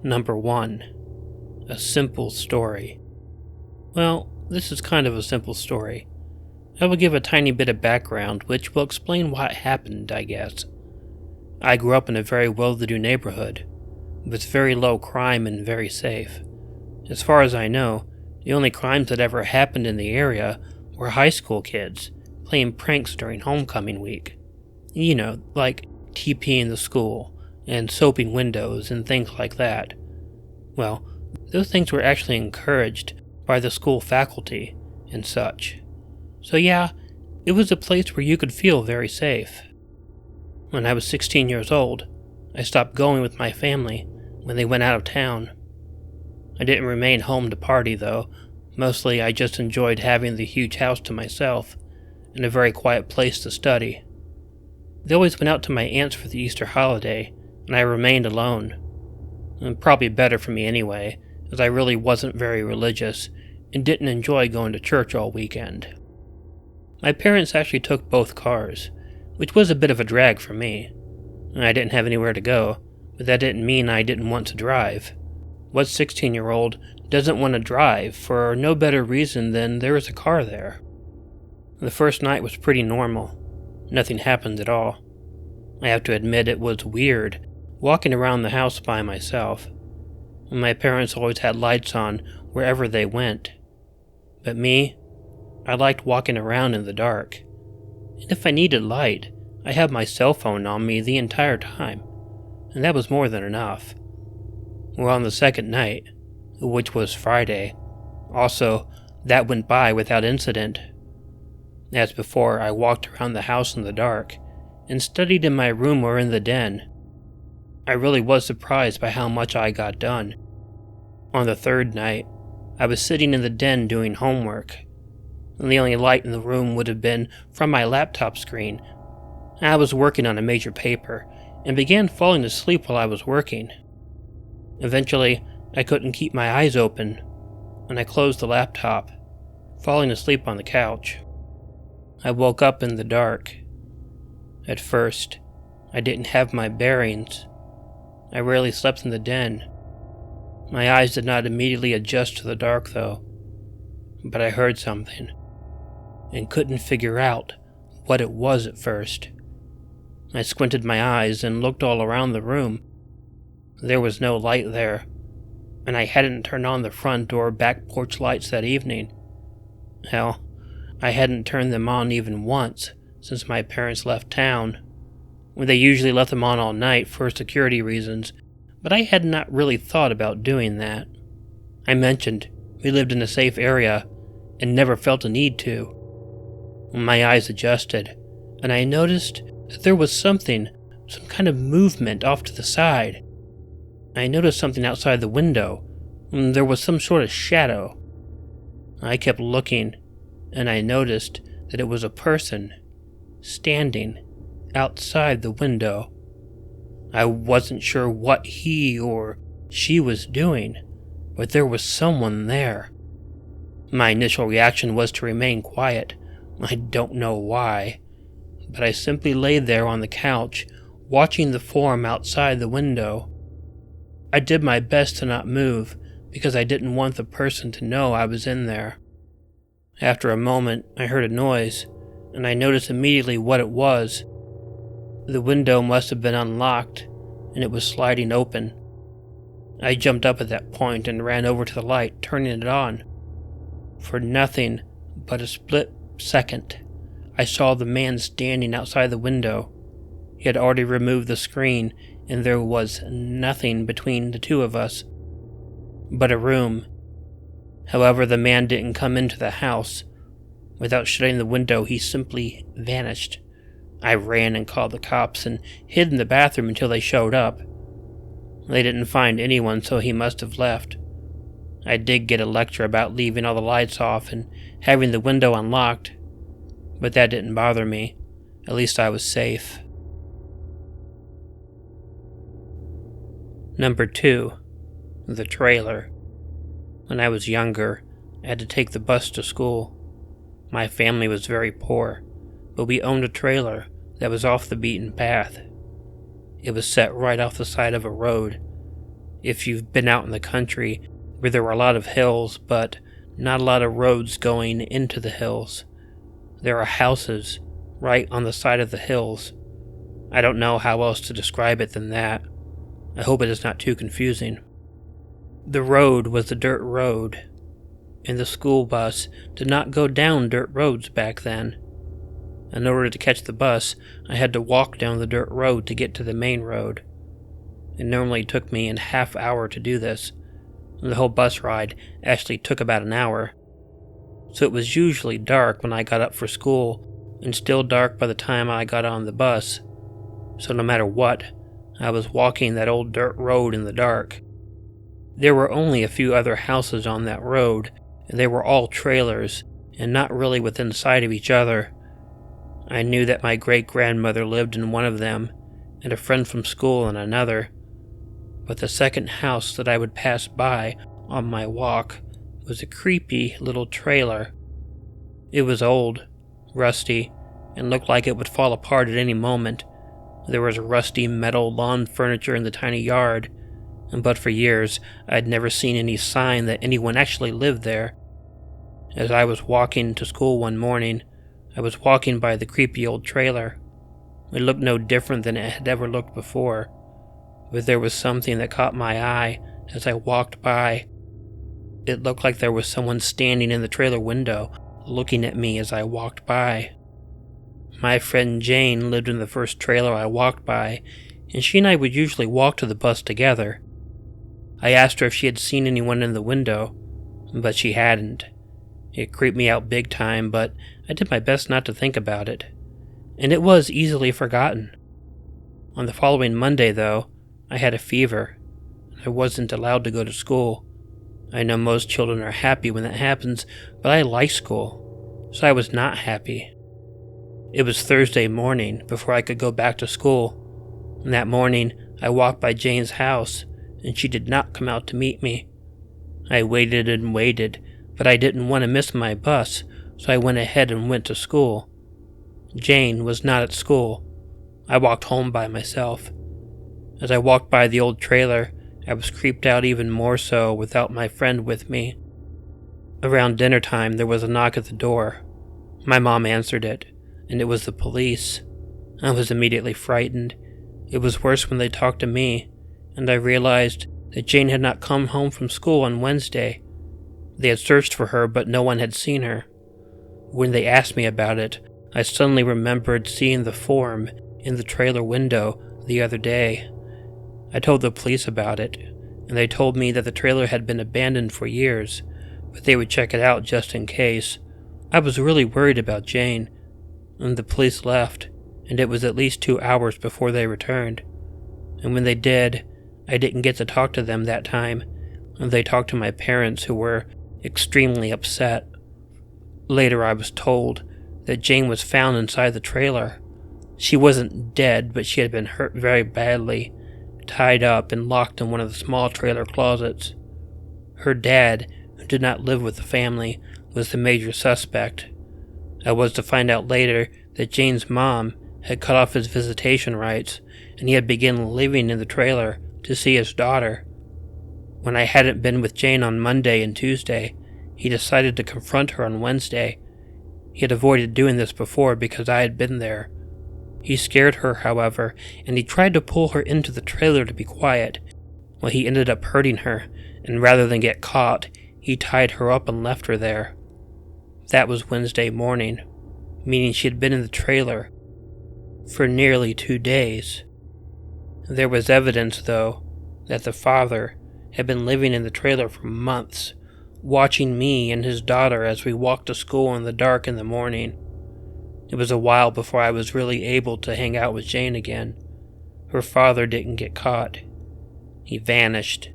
Number 1. A simple story. Well, this is kind of a simple story. I will give a tiny bit of background which will explain what happened, I guess. I grew up in a very well-to-do neighborhood, with very low crime and very safe. As far as I know, the only crimes that ever happened in the area were high school kids playing pranks during homecoming week. You know, like TPing the school and soaping windows and things like that. Well, those things were actually encouraged by the school faculty and such. So yeah, it was a place where you could feel very safe. When I was 16 years old, I stopped going with my family when they went out of town. I didn't remain home to party though. Mostly I just enjoyed having the huge house to myself and a very quiet place to study. They always went out to my aunt's for the Easter holiday, and I remained alone. And probably better for me anyway, as I really wasn't very religious and didn't enjoy going to church all weekend. My parents actually took both cars, which was a bit of a drag for me. I didn't have anywhere to go, but that didn't mean I didn't want to drive. What 16-year-old doesn't want to drive for no better reason than there is a car there? The first night was pretty normal. Nothing happened at all. I have to admit it was weird walking around the house by myself. My parents always had lights on wherever they went. But me, I liked walking around in the dark. And if I needed light, I had my cell phone on me the entire time. And that was more than enough. Well, on the second night, which was Friday, also, that went by without incident. As before, I walked around the house in the dark and studied in my room or in the den. I really was surprised by how much I got done. On the third night, I was sitting in the den doing homework, and the only light in the room would have been from my laptop screen. I was working on a major paper and began falling asleep while I was working. Eventually, I couldn't keep my eyes open, and I closed the laptop, falling asleep on the couch. I woke up in the dark. At first, I didn't have my bearings. I rarely slept in the den. My eyes did not immediately adjust to the dark, though. But I heard something, and couldn't figure out what it was at first. I squinted my eyes and looked all around the room. There was no light there, and I hadn't turned on the front or back porch lights that evening. Hell, I hadn't turned them on even once since my parents left town. They usually left them on all night for security reasons, but I had not really thought about doing that. I mentioned we lived in a safe area and never felt a need to. My eyes adjusted, and I noticed that there was some kind of movement off to the side. I noticed something outside the window. There was some sort of shadow. I kept looking, and I noticed that it was a person standing outside the window. I wasn't sure what he or she was doing, but there was someone there. My initial reaction was to remain quiet. I don't know why, but I simply lay there on the couch, watching the form outside the window. I did my best to not move, because I didn't want the person to know I was in there. After a moment, I heard a noise, and I noticed immediately what it was. The window must have been unlocked, and it was sliding open. I jumped up at that point and ran over to the light, turning it on. For nothing but a split second, I saw the man standing outside the window. He had already removed the screen, and there was nothing between the two of us but a room. However, the man didn't come into the house. Without shutting the window, he simply vanished. I ran and called the cops and hid in the bathroom until they showed up. They didn't find anyone, so he must have left. I did get a lecture about leaving all the lights off and having the window unlocked, but that didn't bother me. At least I was safe. Number 2. The trailer. When I was younger, I had to take the bus to school. My family was very poor, but we owned a trailer that was off the beaten path. It was set right off the side of a road, if you've been out in the country where there were a lot of hills, but not a lot of roads going into the hills. There are houses right on the side of the hills. I don't know how else to describe it than that. I hope it is not too confusing. The road was a dirt road, and the school bus did not go down dirt roads back then. In order to catch the bus, I had to walk down the dirt road to get to the main road. It normally took me a half hour to do this, and the whole bus ride actually took about an hour. So it was usually dark when I got up for school, and still dark by the time I got on the bus. So no matter what, I was walking that old dirt road in the dark. There were only a few other houses on that road, and they were all trailers, and not really within sight of each other. I knew that my great-grandmother lived in one of them, and a friend from school in another. But the second house that I would pass by on my walk was a creepy little trailer. It was old, rusty, and looked like it would fall apart at any moment. There was rusty metal lawn furniture in the tiny yard, but for years I'd never seen any sign that anyone actually lived there. As I was walking to school one morning, I was walking by the creepy old trailer. It looked no different than it had ever looked before, but there was something that caught my eye as I walked by. It looked like there was someone standing in the trailer window, looking at me as I walked by. My friend Jane lived in the first trailer I walked by, and she and I would usually walk to the bus together. I asked her if she had seen anyone in the window, but she hadn't. It creeped me out big time, but I did my best not to think about it, and it was easily forgotten. On the following Monday, though, I had a fever. I wasn't allowed to go to school. I know most children are happy when that happens, but I like school, so I was not happy. It was Thursday morning before I could go back to school, and that morning I walked by Jane's house, and she did not come out to meet me. I waited and waited, but I didn't want to miss my bus, so I went ahead and went to school. Jane was not at school. I walked home by myself. As I walked by the old trailer, I was creeped out even more so without my friend with me. Around dinner time, there was a knock at the door. My mom answered it, and it was the police. I was immediately frightened. It was worse when they talked to me, and I realized that Jane had not come home from school on Wednesday. They had searched for her, but no one had seen her. When they asked me about it, I suddenly remembered seeing the form in the trailer window the other day. I told the police about it, and they told me that the trailer had been abandoned for years, but they would check it out just in case. I was really worried about Jane, and the police left, and it was at least 2 hours before they returned. And when they did, I didn't get to talk to them that time, and they talked to my parents, who were extremely upset. Later I was told that Jane was found inside the trailer. She wasn't dead, but she had been hurt very badly, tied up and locked in one of the small trailer closets. Her dad, who did not live with the family, was the major suspect. I was to find out later that Jane's mom had cut off his visitation rights, and he had begun living in the trailer to see his daughter. When I hadn't been with Jane on Monday and Tuesday, he decided to confront her on Wednesday. He had avoided doing this before because I had been there. He scared her, however, and he tried to pull her into the trailer to be quiet. Well, he ended up hurting her, and rather than get caught, he tied her up and left her there. That was Wednesday morning, meaning she had been in the trailer for nearly 2 days. There was evidence, though, that the father had been living in the trailer for months, watching me and his daughter as we walked to school in the dark in the morning. It was a while before I was really able to hang out with Jane again. Her father didn't get caught. He vanished.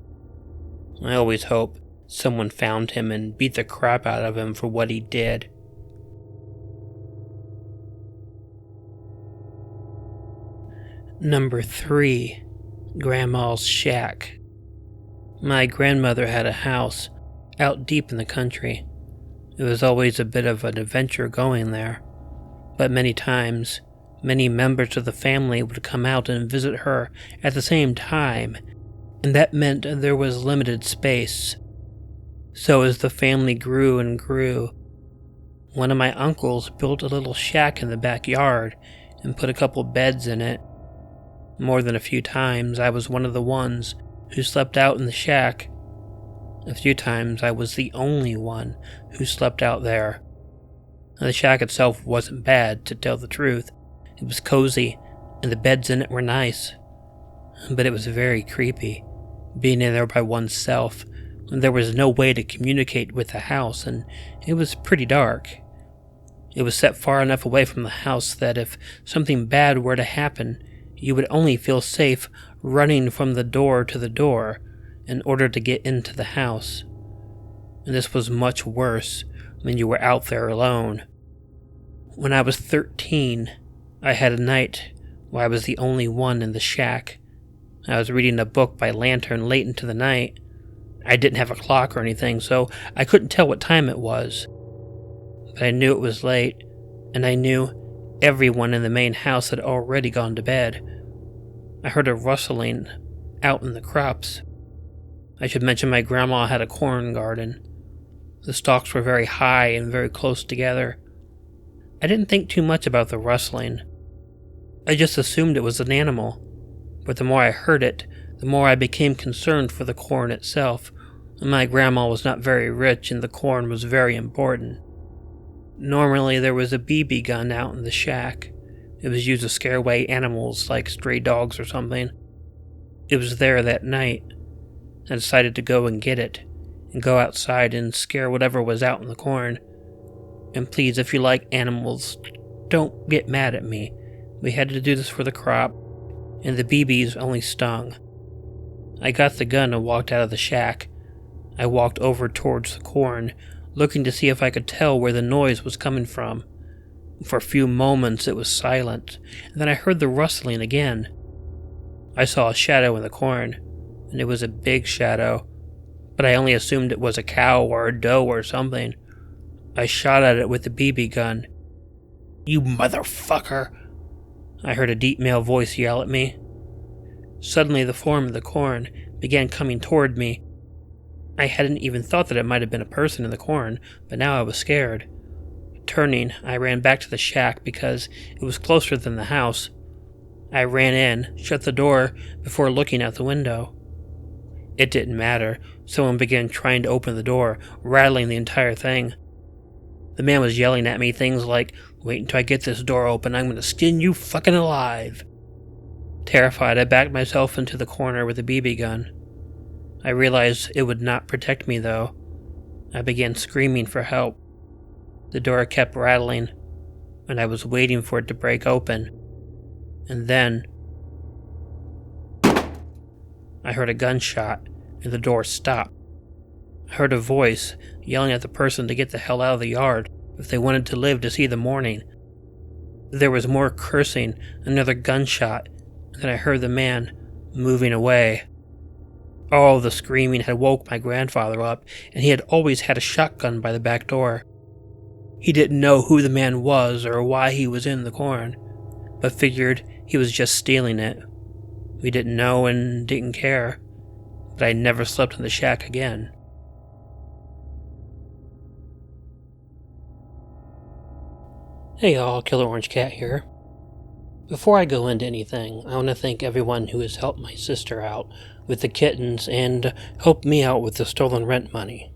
I always hope someone found him and beat the crap out of him for what he did. Number 3. Grandma's Shack. My grandmother had a house out deep in the country. It was always a bit of an adventure going there, but many times, many members of the family would come out and visit her at the same time, and that meant there was limited space. So as the family grew and grew, one of my uncles built a little shack in the backyard and put a couple beds in it. More than a few times, I was one of the ones who slept out in the shack. A few times, I was the only one who slept out there. The shack itself wasn't bad, to tell the truth. It was cozy, and the beds in it were nice. But it was very creepy, being in there by oneself, when there was no way to communicate with the house, and it was pretty dark. It was set far enough away from the house that if something bad were to happen, you would only feel safe running from the door to the door in order to get into the house. And this was much worse when you were out there alone. When I was 13, I had a night where I was the only one in the shack. I was reading a book by lantern late into the night. I didn't have a clock or anything, so I couldn't tell what time it was. But I knew it was late, and I knew everyone in the main house had already gone to bed. I heard a rustling out in the crops. I should mention my grandma had a corn garden. The stalks were very high and very close together. I didn't think too much about the rustling. I just assumed it was an animal. But the more I heard it, the more I became concerned for the corn itself. My grandma was not very rich, and the corn was very important. Normally, there was a BB gun out in the shack. It was used to scare away animals like stray dogs or something. It was there that night. I decided to go and get it, and go outside and scare whatever was out in the corn. And please, if you like animals, don't get mad at me. We had to do this for the crop, and the BBs only stung. I got the gun and walked out of the shack. I walked over towards the corn, looking to see if I could tell where the noise was coming from. For a few moments it was silent, and then I heard the rustling again. I saw a shadow in the corn, and it was a big shadow, but I only assumed it was a cow or a doe or something. I shot at it with the BB gun. "You motherfucker!" I heard a deep male voice yell at me. Suddenly the form of the corn began coming toward me. I hadn't even thought that it might have been a person in the corn, but now I was scared. Turning, I ran back to the shack because it was closer than the house. I ran in, shut the door before looking out the window. It didn't matter. Someone began trying to open the door, rattling the entire thing. The man was yelling at me things like, "Wait until I get this door open, I'm gonna skin you fucking alive." Terrified, I backed myself into the corner with a BB gun. I realized it would not protect me, though. I began screaming for help. The door kept rattling, and I was waiting for it to break open. And then I heard a gunshot, and the door stopped. I heard a voice yelling at the person to get the hell out of the yard if they wanted to live to see the morning. There was more cursing, another gunshot, and then I heard the man moving away. All the screaming had woke my grandfather up, and he had always had a shotgun by the back door. He didn't know who the man was or why he was in the corn, but figured he was just stealing it. We didn't know and didn't care, but I never slept in the shack again. Hey y'all, Killer Orange Cat here. Before I go into anything, I want to thank everyone who has helped my sister out with the kittens and helped me out with the stolen rent money.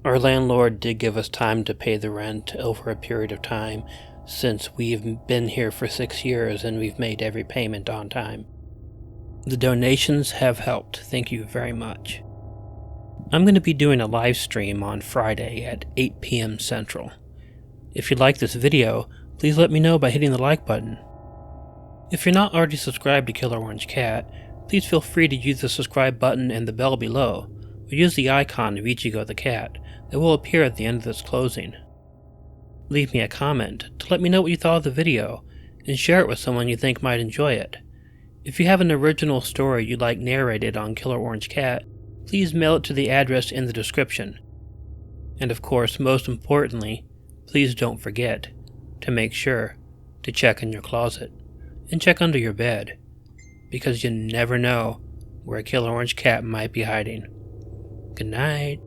Our landlord did give us time to pay the rent over a period of time, since we've been here for 6 years and we've made every payment on time. The donations have helped, thank you very much. I'm going to be doing a live stream on Friday at 8 p.m. Central. If you like this video, please let me know by hitting the like button. If you're not already subscribed to Killer Orange Cat, please feel free to use the subscribe button and the bell below, or use the icon of Ichigo the cat that will appear at the end of this closing. Leave me a comment to let me know what you thought of the video, and share it with someone you think might enjoy it. If you have an original story you'd like narrated on Killer Orange Cat, please mail it to the address in the description. And of course, most importantly, please don't forget to make sure to check in your closet and check under your bed, because you never know where a killer orange cat might be hiding. Good night.